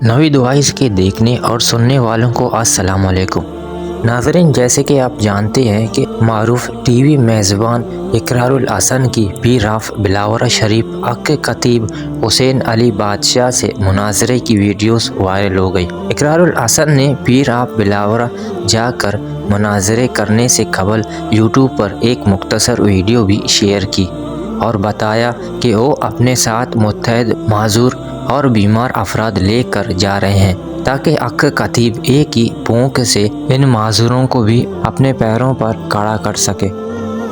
Naveed vice के देखने और सुनने वालों को अस्सलाम वालेकुम। नाज़रीन, जैसे कि आप जानते हैं कि मारूफ टीवी मेज़बान इकरारुल हसन की पीर ऑफ बिलावरा शरीफ अक्के खतीब हुसैन अली बादशाह से मुनाजरे की वीडियोस वायरल हो गई। इकरारुल हसन ने पीर ऑफ बिलावरा जाकर मुनाजरे करने से कबल यूट्यूब पर एक मुख्तसर वीडियो भी शेयर की और बताया कि वो अपने साथ मुत्तहद माजूर और बीमार अफराद लेकर जा रहे हैं ताकि अक्के खतीब एक ही भूख से इन माजूरों को भी अपने पैरों पर खड़ा कर सके।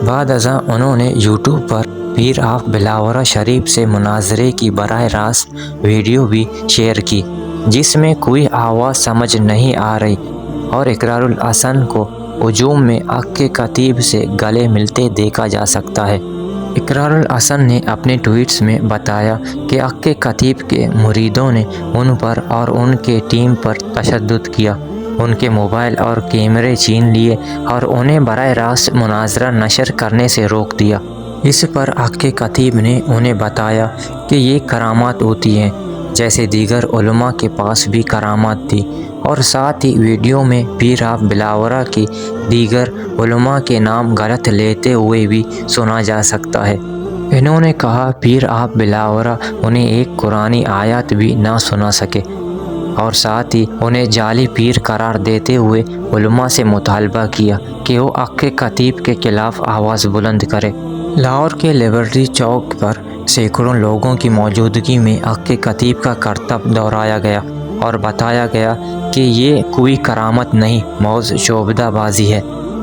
बाद अज़ां उन्होंने यूट्यूब पर पीर ऑफ बिलावरा शरीफ से मुनाजरे की बराह रास्त वीडियो भी शेयर की, जिसमें कोई आवाज़ समझ नहीं आ रही और इकरारुल हसन को हुजूम में अक्के खतीब से गले मिलते देखा जा सकता है। इकरारुल हसन ने अपने ट्वीट्स में बताया कि अक्के खतीब के मुरीदों ने उन पर और उनके टीम पर तशद्दुद किया, उनके मोबाइल और कैमरे छीन लिए और उन्हें बराह रास्त मुनाजरा नशर करने से रोक दिया। इस पर अक्के खतीब ने उन्हें बताया कि ये करामात होती हैं जैसे दीगर उलमा के पास भी करामात थी, और साथ ही वीडियो में पीर ऑफ बिलावरा की दीगर उलमा के नाम गलत लेते हुए भी सुना जा सकता है। इन्होंने कहा पीर ऑफ बिलावरा उन्हें एक कुरानी आयत भी ना सुना सके और साथ ही उन्हें जाली पीर करार देते हुए उलमा से मुतालबा किया कि वो अक्के खतीब के खिलाफ आवाज़ बुलंद करे। लाहौर के लिबर्टी चौक पर सैकड़ों लोगों की मौजूदगी में अक्के खतीब का करतब दोहराया गया और बताया गया कि ये कोई करामत नहीं, मौज शोबदाबाजी है।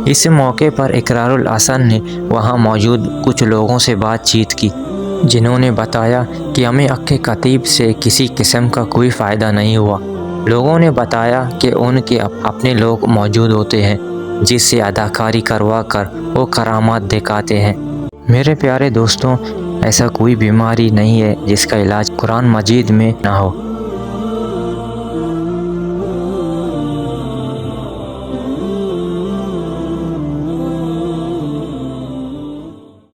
इस मौके पर इकरारुल हसन ने वहां मौजूद कुछ लोगों से बातचीत की, जिन्होंने बताया कि हमें अक्के खतीब से किसी किस्म का कोई फ़ायदा नहीं हुआ। लोगों ने बताया कि उनके अपने लोग मौजूद होते हैं जिससे अदाकारी करवा कर वो करामात दिखाते हैं। मेरे प्यारे दोस्तों, ऐसा कोई बीमारी नहीं है जिसका इलाज कुरान मजीद में ना हो।